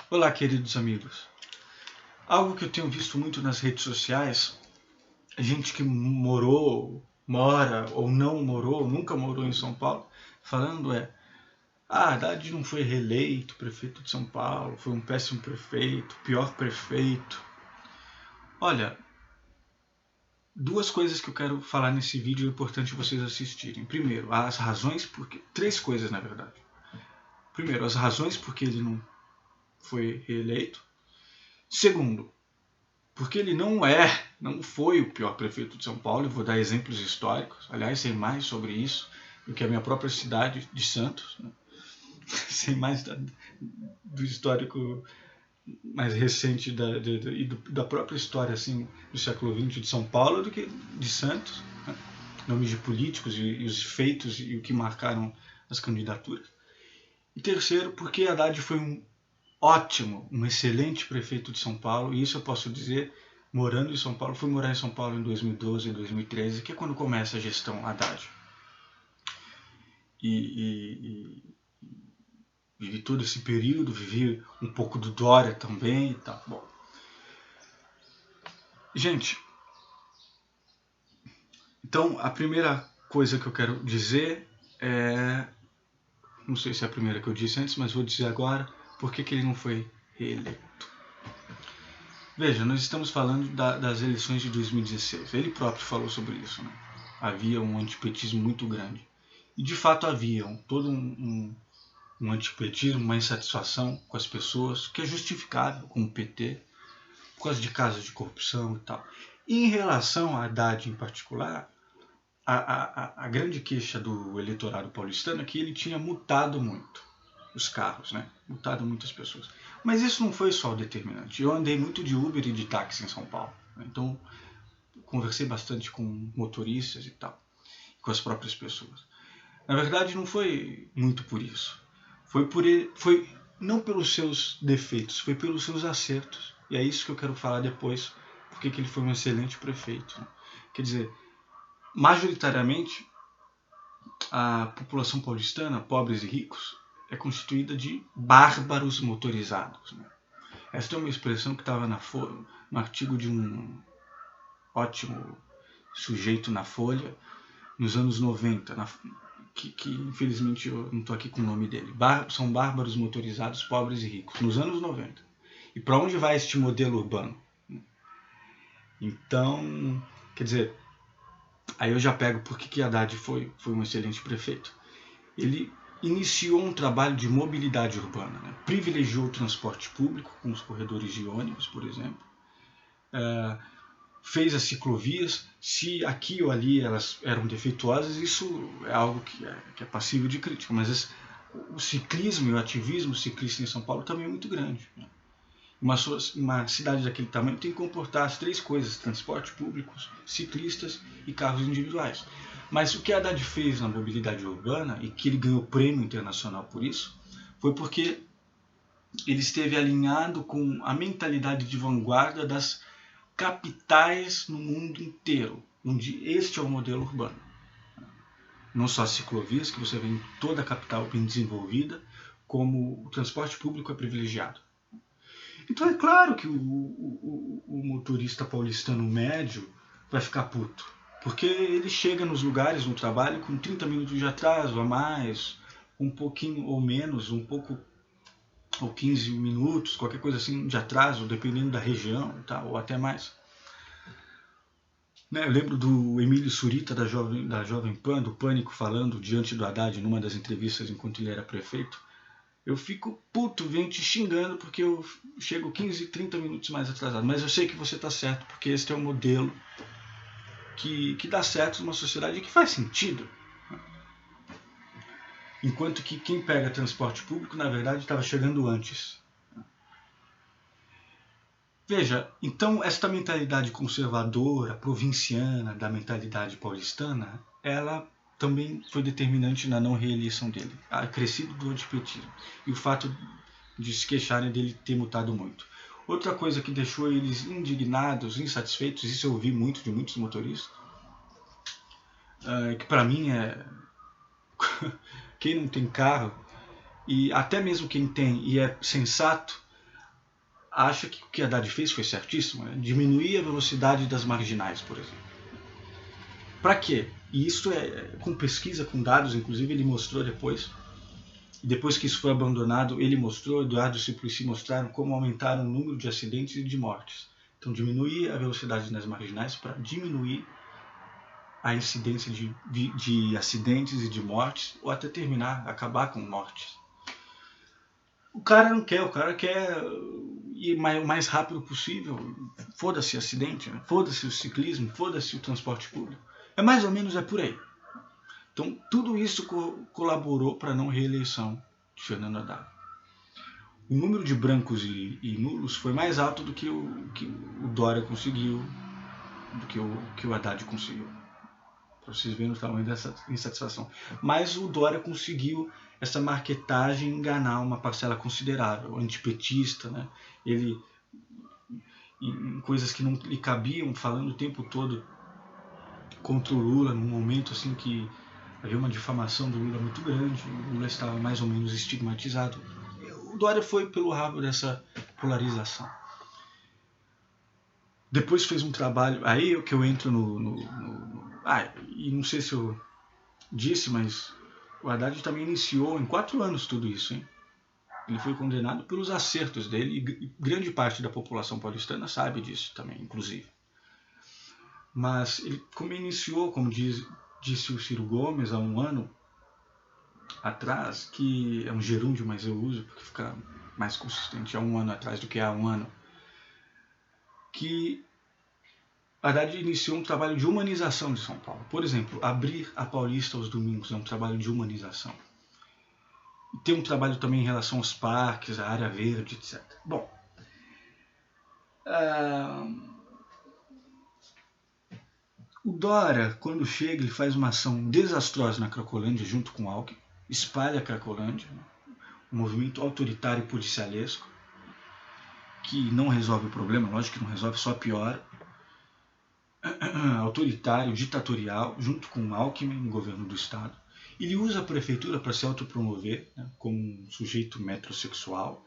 Olá, queridos amigos. Algo que eu tenho visto muito nas redes sociais, gente que mora ou não morou, nunca morou em São Paulo, falando Haddad não foi reeleito prefeito de São Paulo, foi um péssimo prefeito, pior prefeito. Olha, duas coisas que eu quero falar nesse vídeo é importante vocês assistirem. Primeiro, as razões porque... Três coisas, na verdade. Primeiro, as razões porque ele não foi reeleito. Segundo, porque ele não foi o pior prefeito de São Paulo, eu vou dar exemplos históricos, aliás, sei mais sobre isso do que a minha própria cidade de Santos, né? Sei mais do histórico mais recente da própria história assim, do século XX de São Paulo do que de Santos, né? Nomes de políticos e os feitos e o que marcaram as candidaturas. E terceiro, porque Haddad foi um excelente prefeito de São Paulo, e isso eu posso dizer morando em São Paulo. Fui morar em São Paulo em 2012 e 2013, que é quando começa a gestão Haddad. E vivi todo esse período, vivi um pouco do Dória também e tal. Bom, gente, então a primeira coisa que eu quero dizer é, não sei se é a primeira que eu disse antes, mas vou dizer agora, por que ele não foi reeleito. Veja, nós estamos falando das eleições de 2016. Ele próprio falou sobre isso, né? Havia um antipetismo muito grande. E de fato havia todo um antipetismo, uma insatisfação com as pessoas, que é justificável com o PT, por causa de casos de corrupção e tal. E em relação a Haddad em particular, a grande queixa do eleitorado paulistano é que ele tinha multado muito os carros, né? Multado muitas pessoas. Mas isso não foi só o determinante. Eu andei muito de Uber e de táxi em São Paulo, né? Então conversei bastante com motoristas e tal, com as próprias pessoas. Na verdade, não foi muito por isso. Foi não pelos seus defeitos, foi pelos seus acertos. E é isso que eu quero falar depois, porque ele foi um excelente prefeito, né? Quer dizer, majoritariamente, a população paulistana, pobres e ricos, é constituída de bárbaros motorizados, né? Esta é uma expressão que estava no artigo de um ótimo sujeito na Folha, nos anos 90, que infelizmente eu não estou aqui com o nome dele. São bárbaros motorizados, pobres e ricos, nos anos 90. E para onde vai este modelo urbano? Então, quer dizer, aí eu já pego por que Haddad foi um excelente prefeito. Ele iniciou um trabalho de mobilidade urbana, né? Privilegiou o transporte público, com os corredores de ônibus, por exemplo. Fez as ciclovias. Se aqui ou ali elas eram defeituosas, isso é algo que é passível de crítica, mas o ciclismo e o ativismo ciclista em São Paulo também é muito grande, né? Uma cidade daquele tamanho tem que comportar as três coisas: transporte público, ciclistas e carros individuais. Mas o que a Haddad fez na mobilidade urbana, e que ele ganhou prêmio internacional por isso, foi porque ele esteve alinhado com a mentalidade de vanguarda das capitais no mundo inteiro, onde este é o modelo urbano. Não só as ciclovias, que você vê em toda a capital bem desenvolvida, como o transporte público é privilegiado. Então é claro que o motorista paulistano médio vai ficar puto, porque ele chega nos lugares, no trabalho, com 30 minutos de atraso a mais, um pouquinho ou menos, um pouco ou 15 minutos, qualquer coisa assim de atraso, dependendo da região, tá, ou até mais. Eu lembro do Emílio Surita, da Jovem Pan, do Pânico, falando diante do Haddad numa das entrevistas enquanto ele era prefeito. Eu fico puto, venho te xingando porque eu chego 15, 30 minutos mais atrasado. Mas eu sei que você está certo, porque esse é um modelo que dá certo numa sociedade e que faz sentido. Enquanto que quem pega transporte público, na verdade, estava chegando antes. Veja, então esta mentalidade conservadora, provinciana, da mentalidade paulistana, ela também foi determinante na não reeleição dele, acrescido do antipetismo, e o fato de se queixarem dele ter mutado muito. Outra coisa que deixou eles indignados, insatisfeitos, isso eu ouvi muito de muitos motoristas, que para mim é quem não tem carro, e até mesmo quem tem e é sensato, acha que o que Haddad fez foi certíssimo, né? Diminuir a velocidade das marginais, por exemplo. Para quê? E isso com pesquisa, com dados, inclusive ele mostrou depois que isso foi abandonado, ele mostrou, Eduardo e Suplicy mostraram como aumentaram o número de acidentes e de mortes. Então diminuir a velocidade nas marginais para diminuir a incidência de acidentes e de mortes, ou até acabar com mortes. O cara não quer, o cara quer ir o mais rápido possível. Foda-se acidente, né? Foda-se o ciclismo, foda-se o transporte público. Mais ou menos por aí. Então tudo isso colaborou para a não reeleição de Fernando Haddad. O número de brancos e nulos foi mais alto do que o Dória conseguiu, do que o Haddad conseguiu. Para vocês verem o tamanho dessa insatisfação. Mas o Dória conseguiu essa marketagem enganar uma parcela considerável, antipetista, né? Ele, em coisas que não lhe cabiam, falando o tempo todo contra o Lula, num momento assim que havia uma difamação do Lula muito grande, o Lula estava mais ou menos estigmatizado. O Dória foi pelo rabo dessa polarização. Depois fez um trabalho, aí que eu entro e não sei se eu disse, mas o Haddad também iniciou em 4 anos tudo isso, hein? Ele foi condenado pelos acertos dele, e grande parte da população paulistana sabe disso também, inclusive. Mas ele iniciou, como disse o Ciro Gomes há 1 ano atrás, que é um gerúndio, mas eu uso porque fica mais consistente, há 1 ano atrás do que há 1 ano, que Haddad iniciou um trabalho de humanização de São Paulo. Por exemplo, abrir a Paulista aos domingos é um trabalho de humanização. E tem um trabalho também em relação aos parques, à área verde, etc. Bom, o Dória, quando chega, ele faz uma ação desastrosa na Cracolândia junto com o Alckmin, espalha a Cracolândia, um movimento autoritário e policialesco, que não resolve o problema, lógico que não resolve, só piora. Autoritário, ditatorial, junto com o Alckmin no governo do estado. Ele usa a prefeitura para se autopromover, né, como um sujeito metrosexual,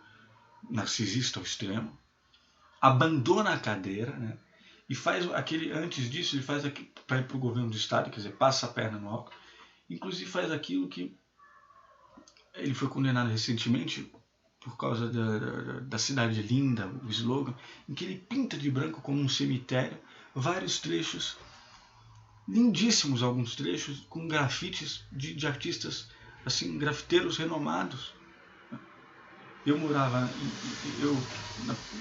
narcisista ao extremo, abandona a cadeira, né, e faz antes disso, ele faz para ir para o governo do estado, quer dizer, passa a perna no Alckmin, inclusive faz aquilo que ele foi condenado recentemente por causa da cidade linda, o slogan, em que ele pinta de branco como um cemitério vários trechos, lindíssimos alguns trechos, com grafites de artistas, assim, grafiteiros renomados. Eu morava,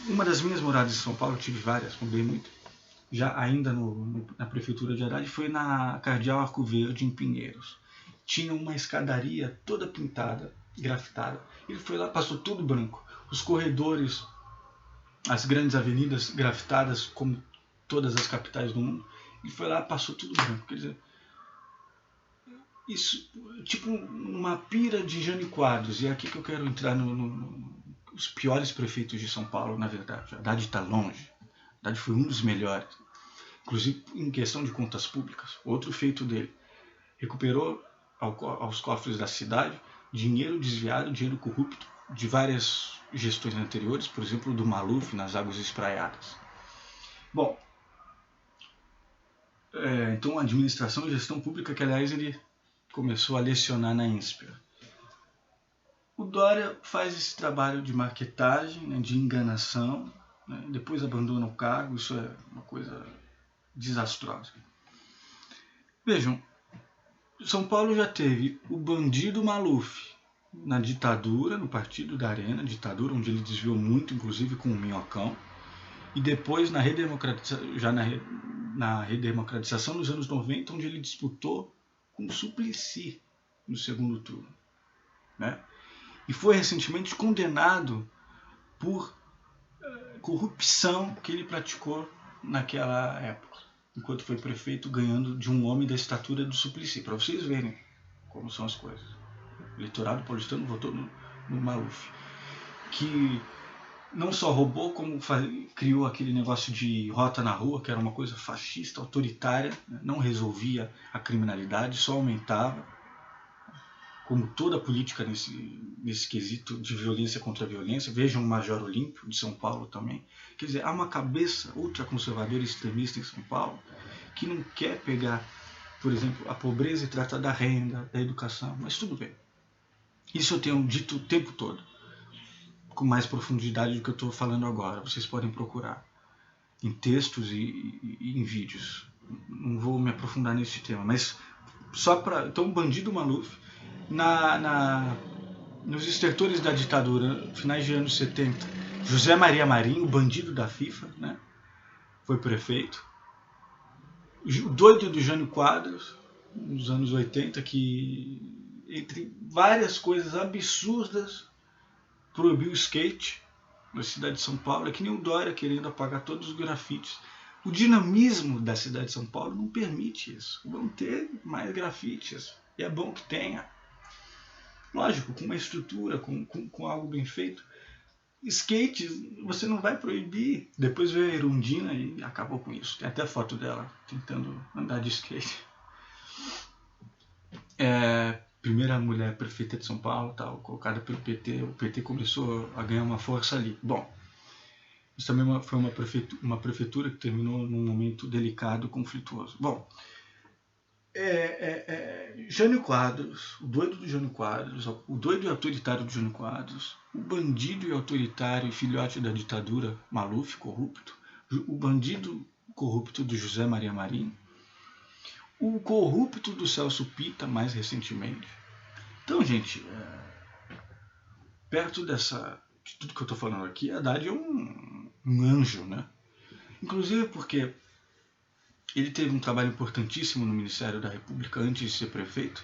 uma das minhas moradas em São Paulo, eu tive várias, mudei muito, já ainda na prefeitura de Haddad, foi na Cardeal Arco Verde, em Pinheiros. Tinha uma escadaria toda pintada, grafitada. Ele foi lá, passou tudo branco. Os corredores, as grandes avenidas grafitadas, como todas as capitais do mundo. Ele foi lá, passou tudo branco. Quer dizer, isso, tipo uma pira de Jânio Quadros. E é aqui que eu quero entrar os piores prefeitos de São Paulo, na verdade. Haddad está longe. Haddad foi um dos melhores. Inclusive em questão de contas públicas. Outro feito dele. Recuperou aos cofres da cidade dinheiro desviado, dinheiro corrupto de várias gestões anteriores, por exemplo, do Maluf nas Águas Espraiadas. Bom, então a administração e gestão pública, que aliás ele começou a lecionar na INSPER. O Dória faz esse trabalho de marketagem, né, de enganação, né, depois abandona o cargo, isso é uma coisa desastrosa. Vejam, São Paulo já teve o bandido Maluf na ditadura, no Partido da Arena, ditadura onde ele desviou muito, inclusive com o Minhocão, e depois na redemocratização nos anos 90, onde ele disputou com o Suplicy no segundo turno, né? E foi recentemente condenado por corrupção que ele praticou naquela época, enquanto foi prefeito, ganhando de um homem da estatura do Suplicy, para vocês verem como são as coisas. O eleitorado paulistano votou no Maluf, que não só roubou, como criou aquele negócio de rota na rua, que era uma coisa fascista, autoritária, né? Não resolvia a criminalidade, só aumentava, como toda a política nesse quesito de violência contra a violência. Vejam o Major Olímpio, de São Paulo também. Quer dizer, há uma cabeça ultraconservadora e extremista em São Paulo que não quer pegar, por exemplo, a pobreza e tratar da renda, da educação, mas tudo bem. Isso eu tenho dito o tempo todo, com mais profundidade do que eu estou falando agora. Vocês podem procurar em textos e em vídeos. Não vou me aprofundar nesse tema, mas só para... Então, o bandido Maluf, nos estertores da ditadura, finais de anos 70, José Maria Marinho, o bandido da FIFA, né, foi prefeito. O doido do Jânio Quadros, nos anos 80, que, entre várias coisas absurdas, proibiu o skate na cidade de São Paulo. É que nem o Dória querendo apagar todos os grafites. O dinamismo da cidade de São Paulo não permite isso. Vão ter mais grafites, e é bom que tenha. Lógico, com uma estrutura, com algo bem feito. Skate, você não vai proibir. Depois veio a Erundina e acabou com isso. Tem até foto dela tentando andar de skate. Primeira mulher prefeita de São Paulo, tal, colocada pelo PT. O PT começou a ganhar uma força ali. Bom, isso também foi uma prefeitura que terminou num momento delicado e conflituoso. Bom, Jânio Quadros, o doido do Jânio Quadros, o doido e autoritário do Jânio Quadros, o bandido e autoritário e filhote da ditadura Maluf, corrupto, o bandido corrupto do José Maria Marinho, o corrupto do Celso Pitta, mais recentemente. Então, gente, perto de tudo que eu estou falando aqui, Haddad é um anjo, né? Inclusive porque ele teve um trabalho importantíssimo no Ministério da República antes de ser prefeito.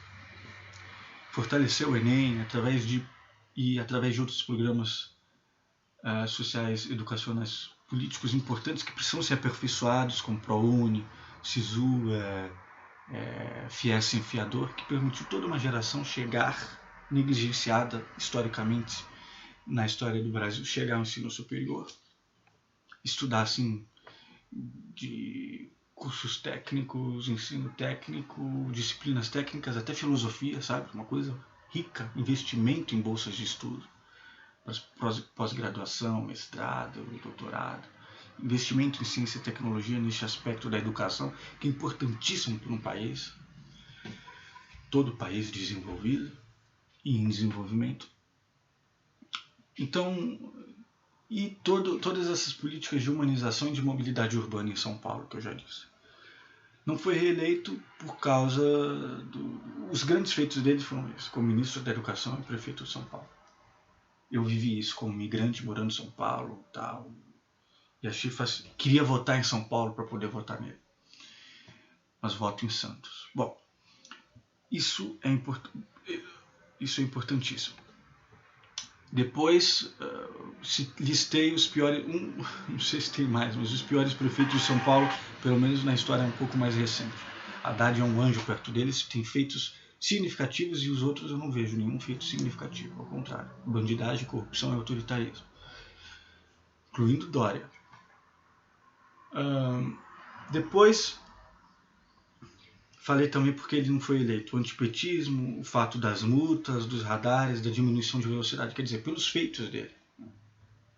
Fortaleceu o Enem através de outros programas sociais, educacionais, políticos importantes que precisam ser aperfeiçoados, como ProUni, SISU, FIES Sem Fiador, que permitiu toda uma geração chegar, negligenciada historicamente na história do Brasil, chegar ao ensino superior, estudar assim de cursos técnicos, ensino técnico, disciplinas técnicas, até filosofia, sabe? Uma coisa rica, investimento em bolsas de estudo, pós-graduação, mestrado, doutorado, investimento em ciência e tecnologia nesse aspecto da educação, que é importantíssimo para um país, todo país desenvolvido e em desenvolvimento. Então, e todas essas políticas de humanização e de mobilidade urbana em São Paulo, que eu já disse. Não foi reeleito por causa os grandes feitos dele foram esses, como ministro da Educação e prefeito de São Paulo. Eu vivi isso como migrante morando em São Paulo, tal, e achei queria votar em São Paulo para poder votar nele. Mas voto em Santos. Bom, isso é importantíssimo. Depois listei os piores, não sei se tem mais, mas os piores prefeitos de São Paulo, pelo menos na história um pouco mais recente. Haddad é um anjo perto deles, tem feitos significativos e os outros eu não vejo nenhum feito significativo, ao contrário. Bandidagem, corrupção e autoritarismo. Incluindo Dória. Depois, falei também porque ele não foi eleito. O antipetismo, o fato das multas, dos radares, da diminuição de velocidade. Quer dizer, pelos feitos dele.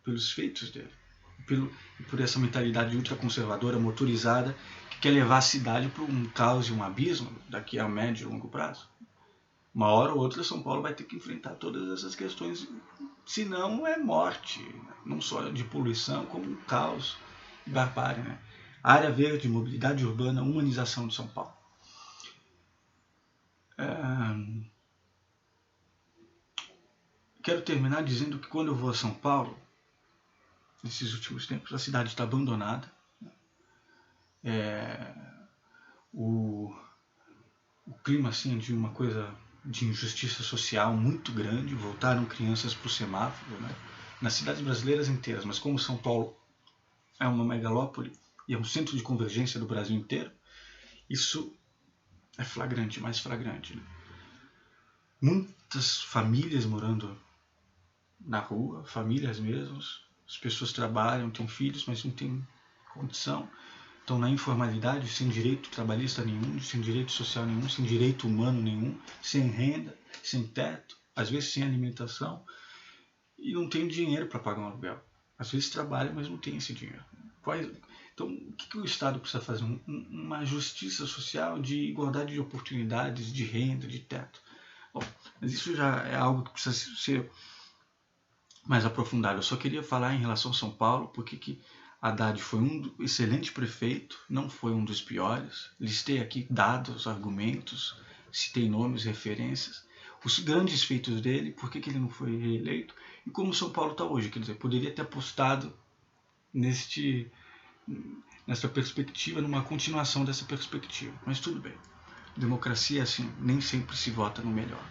Pelos feitos dele. Por essa mentalidade ultraconservadora, motorizada, que quer levar a cidade para um caos e um abismo daqui a médio e longo prazo. Uma hora ou outra, São Paulo vai ter que enfrentar todas essas questões. Senão é morte. Não só de poluição, como caos e barbárie. Né? Área verde, mobilidade urbana, humanização de São Paulo. Quero terminar dizendo que quando eu vou a São Paulo, nesses últimos tempos, a cidade está abandonada. O clima assim, de uma coisa de injustiça social muito grande. Voltaram crianças para o semáforo, né? Nas cidades brasileiras inteiras, mas como São Paulo é uma megalópole e é um centro de convergência do Brasil inteiro, isso é flagrante, mais flagrante. Né? Muitas famílias morando na rua, famílias mesmo, as pessoas trabalham, têm filhos, mas não têm condição. estão na informalidade, sem direito trabalhista nenhum, sem direito social nenhum, sem direito humano nenhum, sem renda, sem teto, às vezes sem alimentação, e não tem dinheiro para pagar um aluguel. Às vezes trabalha, mas não tem esse dinheiro. Então, o que o Estado precisa fazer? Uma justiça social de igualdade de oportunidades, de renda, de teto. Bom, mas isso já é algo que precisa ser mais aprofundado. Eu só queria falar em relação a São Paulo, porque Haddad foi um excelente prefeito, não foi um dos piores. Listei aqui dados, argumentos, citei nomes, referências, os grandes feitos dele, por que ele não foi reeleito e como São Paulo está hoje. Quer dizer, poderia ter apostado nessa perspectiva, numa continuação dessa perspectiva. Mas tudo bem. Democracia, assim, nem sempre se vota no melhor.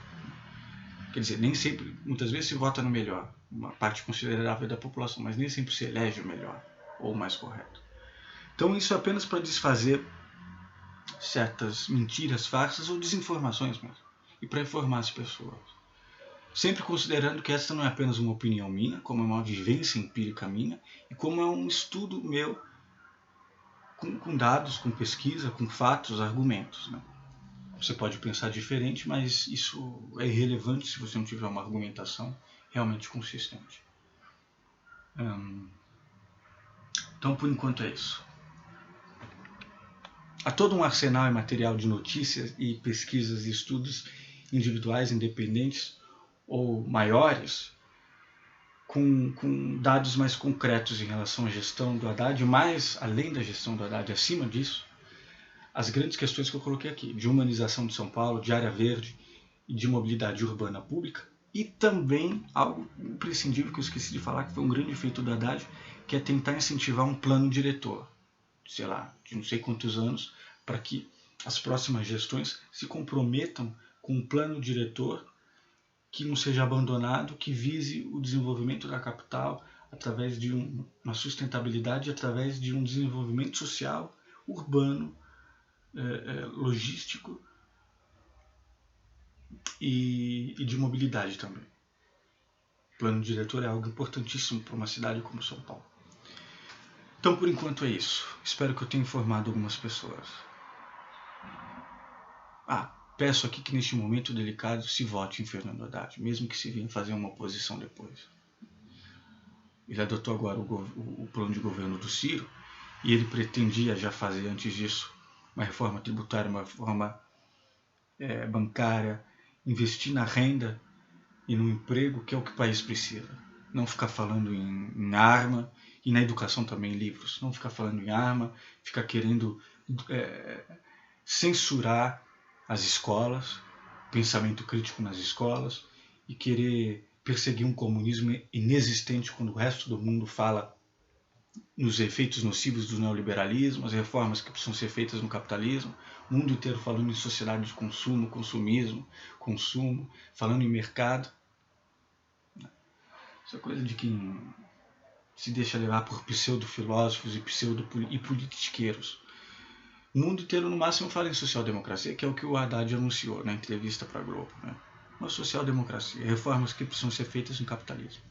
Quer dizer, nem sempre, muitas vezes se vota no melhor, uma parte considerável da população, mas nem sempre se elege o melhor ou o mais correto. Então isso é apenas para desfazer certas mentiras, farsas ou desinformações mesmo, e para informar as pessoas. Sempre considerando que essa não é apenas uma opinião minha, como é uma vivência empírica minha, e como é um estudo meu com dados, com pesquisa, com fatos, argumentos. Né? Você pode pensar diferente, mas isso é irrelevante se você não tiver uma argumentação realmente consistente. Então, por enquanto é isso. Há todo um arsenal e material de notícias e pesquisas e estudos individuais, independentes ou maiores, com dados mais concretos em relação à gestão do Haddad, mas além da gestão do Haddad, acima disso, as grandes questões que eu coloquei aqui, de humanização de São Paulo, de área verde e de mobilidade urbana pública, e também algo imprescindível que eu esqueci de falar, que foi um grande feito do Haddad, que é tentar incentivar um plano diretor, sei lá, de não sei quantos anos, para que as próximas gestões se comprometam com um plano diretor que não seja abandonado, que vise o desenvolvimento da capital através de uma sustentabilidade, através de um desenvolvimento social, urbano, logístico e de mobilidade também. O plano diretor é algo importantíssimo para uma cidade como São Paulo. Então, por enquanto é isso. Espero que eu tenha informado algumas pessoas. Peço aqui que neste momento delicado se vote em Fernando Haddad, mesmo que se venha fazer uma oposição depois. Ele adotou agora o plano de governo do Ciro e ele pretendia já fazer antes disso uma reforma tributária, uma reforma bancária, investir na renda e no emprego, que é o que o país precisa. Não ficar falando em arma e na educação também, em livros. Não ficar falando em arma, ficar querendo censurar as escolas, pensamento crítico nas escolas e querer perseguir um comunismo inexistente quando o resto do mundo fala nos efeitos nocivos do neoliberalismo, as reformas que precisam ser feitas no capitalismo, o mundo inteiro falando em sociedade de consumo, consumismo, consumo, falando em mercado. Isso é coisa de quem se deixa levar por pseudo-filósofos e politiqueiros. O mundo inteiro, no máximo, fala em social-democracia, que é o que o Haddad anunciou na entrevista para a Globo. Né? Uma social-democracia, reformas que precisam ser feitas no capitalismo.